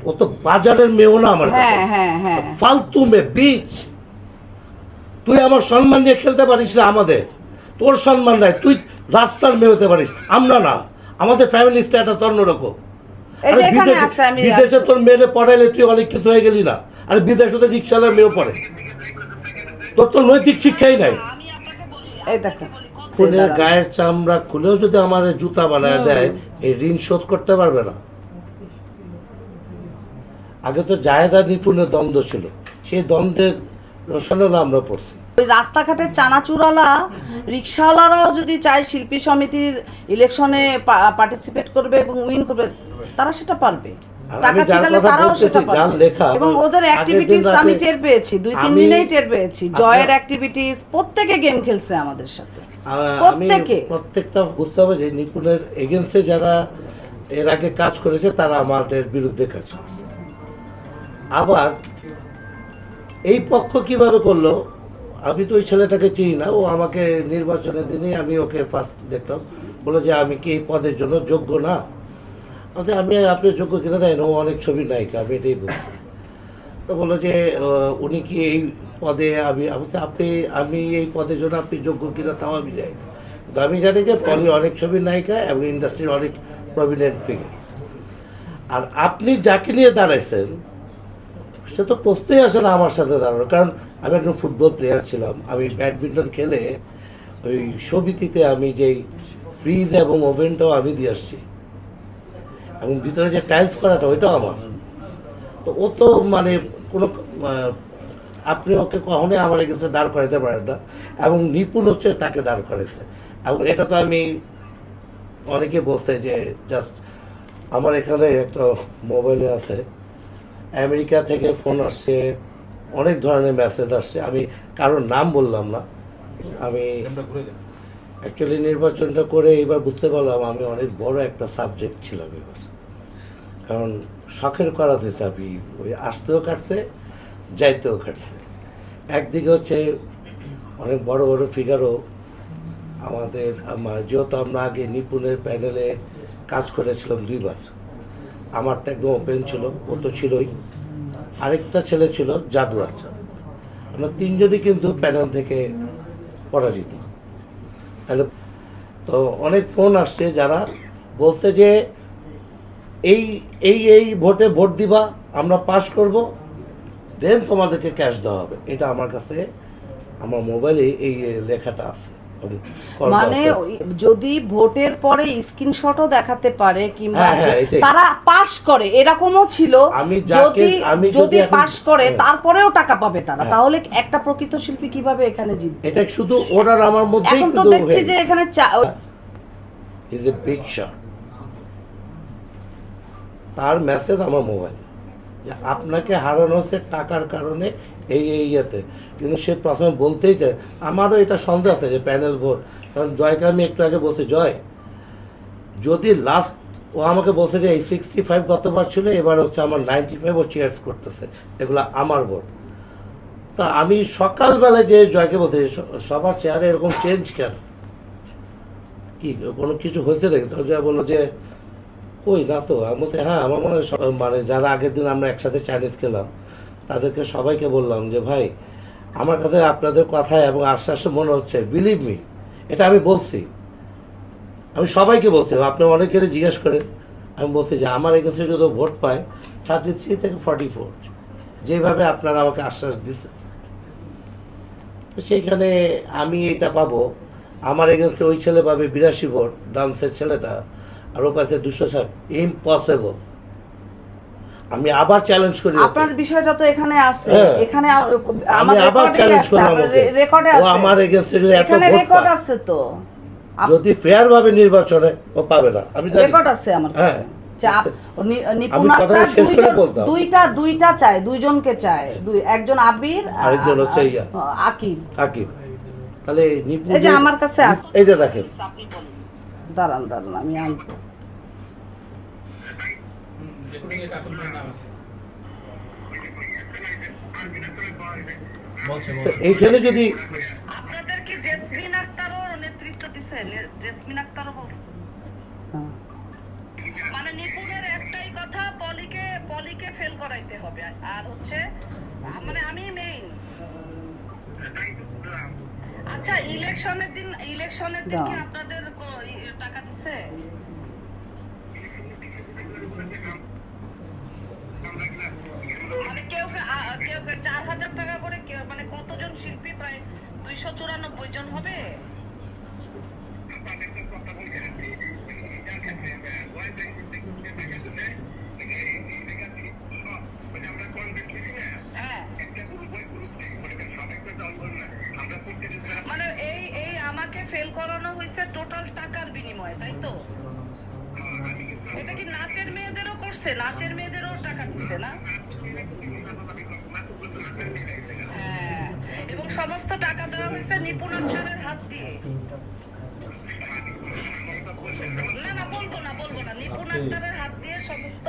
ও তো বাজারের মেয়েও না আমার কাছে। ফালতু মেয়ে, বীজ। তুই আমার সম্মান নিয়ে খেলতে পারিস না, আমাদের তোর সম্মান নাই, তুই রাস্তার মেয়ে হতে পারিস, আমরা না। আমাদের ফ্যামিলি স্ট্যাটাস অন্যরকম। বিদেশে তোর মেয়েরে পড়াইলে তুই অনেক কিছু হয়ে গেলি না, আর বিদেশে তো রিক্সাওয়ালার মেয়েও পড়ে। তোর নৈতিক শিক্ষাই নাই। খুলে গায়ের চামড়া খুলেও যদি আমার জুতা বানায় দেয়, এই ঋণ শোধ করতে পারবে না। আগে তো জায়েদা নিপুণের দ্বন্দ্ব ছিল, সেই দ্বন্দ্বের রসায়নও আমরা পড়ছি। ওই রাস্তাঘাটের চানাচুরালা রিক্সাওয়ালারাও যদি চায় শিল্পী সমিতির ইলেকশনে পার্টিসিপেট করবে এবং উইন করবে, তারা সেটা পারবে। টাকা ছিটালে তারাও সেটা পারবে। এবং ওদের অ্যাক্টিভিটিস আমি টের পেয়েছি, 2-3 দিনেই টের পেয়েছি। জয়ের অ্যাক্টিভিটিস, প্রত্যেকে গেম খেলছে আমাদের সাথে, প্রত্যেকটা বুঝতে হবে যে নিপুণের এগেনস্টে যারা এর আগে কাজ করেছে তারা আমাদের বিরুদ্ধে কাজ করছে। আবার এই পক্ষ কিভাবে করলো, আমি তো ওই ছেলেটাকে চিনি না। ও আমাকে নির্বাচনের দিনে আমি ওকে ফার্স্ট দেখলাম, বলে যে আমি কি এই পদের জন্য যোগ্য না। আমি আপনি যোগ্য কিনা দেয় না, ও অনেক ছবি নায়িকা, আমি এটাই বলছি। তো বললো যে উনি কি এই পদে, আমি এই পদের জন্য আপনি যোগ্য কিনা তাও আমি যাই। তো আমি জানি যে পলি অনেক ছবির নায়িকা এবং ইন্ডাস্ট্রির অনেক প্রভিডেন্ট ফিগার। আর আপনি যাকে নিয়ে দাঁড়াইছেন সে তো প্রশ্নই আসে না আমার সাথে দাঁড়ানো। কারণ আমি একজন ফুটবল প্লেয়ার ছিলাম, আমি ব্যাডমিন্টন খেলে ওই সমিতিতে আমি যেই ফ্রিজ এবং ওভেনটাও আমি দিয়ে আসছি, এবং ভিতরে যে টাইলস করাটা ওইটাও আমার। তো ও তো মানে কোনো আপনি ওকে কখনোই আমার কাছে দাঁড় করাতে পারেন না, এবং নিপুণ হচ্ছে তাকে দাঁড় করেছে। এবং এটা তো আমি অনেকে বলছে যে জাস্ট আমার এখানে একটা মোবাইলে আছে, আমেরিকা থেকে ফোন আসছে, অনেক ধরনের মেসেজ আসছে, আমি কারোর নাম বললাম না। আমি অ্যাকচুয়ালি নির্বাচনটা করে এবার বুঝতে পারলাম আমি অনেক বড় একটা সাবজেক্ট ছিলাম এবার। কারণ শখের করা হয়েছে, আমি ওই আসতেও কাটছে, যাইতেও কাটছে। একদিকে হচ্ছে অনেক বড় বড় ফিগারও আমাদের, যেহেতু আমরা আগে নিপুণের প্যানেলে কাজ করেছিলাম 2 বার, আমারটা একদম ওপেন ছিল, ও তো ছিলই, আরেকটা ছেলে ছিল জাদু আচার, আমরা 3 জনই কিন্তু প্যানেল থেকে পরাজিত। তাহলে তো অনেক ফোন আসছে যারা বলছে যে এই এই এই ভোটে ভোট দিবা, আমরা পাস করব, দেন তোমাদেরকে ক্যাশ দেওয়া হবে। এটা আমার কাছে আমার মোবাইলে এই লেখাটা আছে। মানে যদি ভোটের পরে স্ক্রিনশটও দেখাতে পারে কিংবা তারা পাস করে, এরকমও ছিল। যদি পাস করে তারপরেও টাকা পাবে তারা, তাহলে একটা প্রকৃত শিল্পী কিভাবে এখানে জিতবে? এটা শুধু ওরার আমার মধ্যেই এখন তো দেখছি যে এখানে ইজ এ বিগ শট। তার মেসেজ আমার মোবাইলে যে আপনাকে হারানো হচ্ছে টাকার কারণে এই ইয়েতে। কিন্তু সে প্রথমে বলতেই চায়, আমারও এটা সন্দেহ আছে যে প্যানেল ভোট। কারণ জয়কে আমি একটু আগে বলছি, জয় যদি লাস্ট ও আমাকে বলছে যে এই 65 গতবার ছিল, এবার হচ্ছে আমার 95 ও চেয়ার্স করতেছে, এগুলো আমার ভোট। তা আমি সকালবেলায় যে জয়কে বলছি সবার চেয়ারে এরকম চেঞ্জ কেন, কি কোনো কিছু হয়েছে নাকি? তো জয় বললো যে কই না তো। আমি বলছি হ্যাঁ, আমার মনে হয় মানে যারা আগের দিন আমরা একসাথে চাইনিজ খেলাম তাদেরকে সবাইকে বললাম যে ভাই আমার কাছে আপনাদের কথায় এবং আশ্বাসে মনে হচ্ছে, বিলিভ মি, এটা আমি বলছি, আমি সবাইকে বলছি, আপনি অনেকের জিজ্ঞেস করেন। আমি বলছি যে আমার এগেন্সে যদি ভোট পায় 33 থেকে 44, যেভাবে আপনারা আমাকে আশ্বাস দিচ্ছেন, তো সেইখানে আমি এটা পাবো, আমার এগেন্সে ওই ছেলে পাবে 82 ভোট, ডান্সের ছেলেটা, আর ও পাশে 260, ইম্পসিবল। আমি আবার চ্যালেঞ্জ করি, আপনার বিষয়টা তো এখানে আছে, এখানে আমি আবার চ্যালেঞ্জ করলাম, রেকর্ডে আছে, আমার এগেইনস্টে যদি এত ভোট রেকর্ড আছে, তো যদি ফেয়ার ভাবে নির্বাচনে ও পাবে না, আমি জানি, রেকর্ড আছে আমার কাছে। দুইটা চায়, দুইজনকে চায়, একজন আবির, আরেকজন হচ্ছে আকিব। তাহলে নিপুণ এই যে আমার কাছে আছে, এই যে দেখেন, দাঁড়ান আমি আনবো। এইখানে যদি আপনাদেরকে জেসমিন আক্তারও নেতৃত্ব দিছে, জেসমিন আক্তারও বলছে, মানে নিপুণের একটাই কথা, পলিকে করাইতে হবে। আর হচ্ছে মানে আমি মেইন। আচ্ছা, ইলেকশনের দিন কি আপনাদের টাকা দিছে? মানে কেউ 4,000 টাকা করে, মানে কতজন শিল্পী? প্রায় 294 জন হবে। হ্যাঁ, মানে এই আমাকে ফেল করানো হয়েছে টোটাল টাকার বিনিময়ে, তাই তো? এটা কি নাচের মেয়েদেরও করছে? নাচের মেয়েদেরও টাকা দিচ্ছে না? হ্যাঁ, এবং সমস্ত টাকা দেওয়া হয়েছে নিপুণ আক্তারের হাত দিয়ে। না, বলবো না, নিপুণ আক্তারের হাত দিয়ে সমস্ত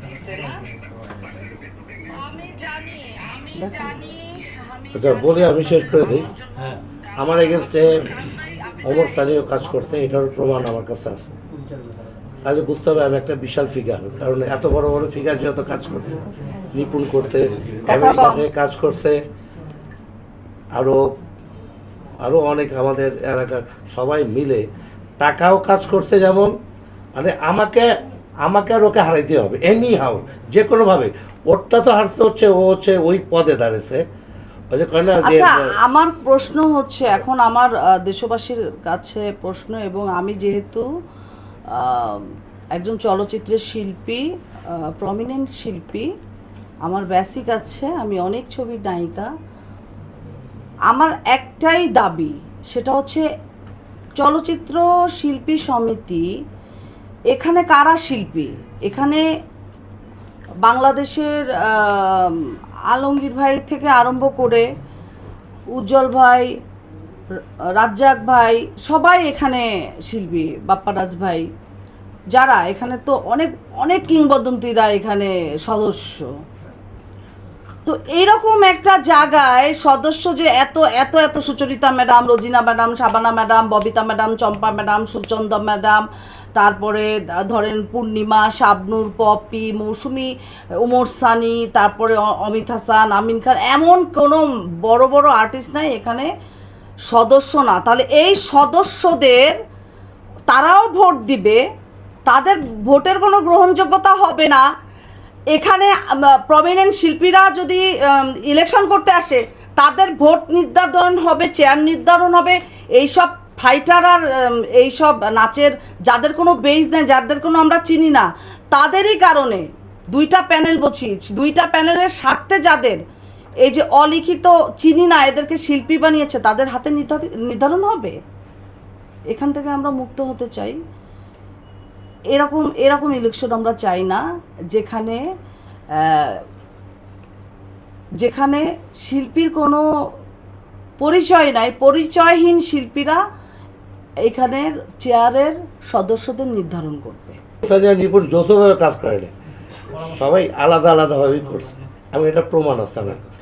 দিচ্ছে না? আমি জানি। আচ্ছা বলে আমি শেষ করে দিই। আমার এগেনস্টে অমর সানিও কাজ করছে, এটার প্রমাণ আমার কাছে আছে। তাহলে বুঝতে হবে আমি একটা বিশাল ফিগার, কারণ এত বড় বড় ফিগার যত কাজ করছে, নিপুণ করছে, আমেরিকাতে কাজ করছে, আরো অনেক আমাদের এলাকার সবাই মিলে টাকাও কাজ করছে। যেমন মানে আমাকে আর ওকে হারাইতে হবে এনি হাউ, যে কোনোভাবে। ওরটা তো হারছে, ও হচ্ছে ওই পদে দাঁড়িয়েছে। আচ্ছা, আমার প্রশ্ন হচ্ছে এখন আমার দেশবাসীর কাছে প্রশ্ন, এবং আমি যেহেতু একজন চলচ্চিত্রের শিল্পী, প্রমিনেন্ট শিল্পী, আমার বেসিক আছে, আমি অনেক ছবির নায়িকা। আমার একটাই দাবি, সেটা হচ্ছে চলচ্চিত্র শিল্পী সমিতি, এখানে কারা শিল্পী? এখানে বাংলাদেশের আলমগীর ভাই থেকে আরম্ভ করে উজ্জ্বল ভাই, রাজ্জাক ভাই, সবাই এখানে শিল্পী, বাপ্পারাজ ভাই, যারা এখানে তো অনেক অনেক কিংবদন্তিরা এখানে সদস্য। তো এইরকম একটা জায়গায় সদস্য যে এত এত এত Sucharita madam, Rozina madam, Shabana madam, Bobita madam, Champa madam, Suchanda madam, তারপরে ধরেন পূর্ণিমা, শাবনুর, পপি, মৌসুমি, ওমর সানি, তারপরে অমিত হাসান, আমিন খান, এমন কোনো বড় বড় আর্টিস্ট নাই এখানে সদস্য না। তাহলে এই সদস্যদের, তারাও ভোট দিবে, তাদের ভোটের কোনো গ্রহণযোগ্যতা হবে না। এখানে প্রমিনেন্ট শিল্পীরা যদি ইলেকশন করতে আসে, তাদের ভোট নির্ধারণ হবে, চেয়ার নির্ধারণ হবে। এইসব ফাইটার আর এইসব নাচের যাদের কোনো বেস নেই, যাদের কোনো আমরা চিনি না, তাদেরই কারণে দুইটা প্যানেল বলছি, দুইটা প্যানেলের স্বার্থে যাদের এই যে অলিখিত চিনি না এদেরকে শিল্পী বানিয়েছে, তাদের হাতে নির্ধারণ হবে। এখান থেকে আমরা মুক্ত হতে চাই। এরকম ইলেকশন আমরা চাই না, যেখানে শিল্পীর কোনো পরিচয় নাই, পরিচয়হীন শিল্পীরা এখানের চেয়ারের সদস্যদের নির্ধারণ করবে। নিপুণ যৌথভাবে কাজ করে না, সবাই আলাদা আলাদাভাবেই করছে, এবং এটা প্রমাণ আছে আমার কাছে।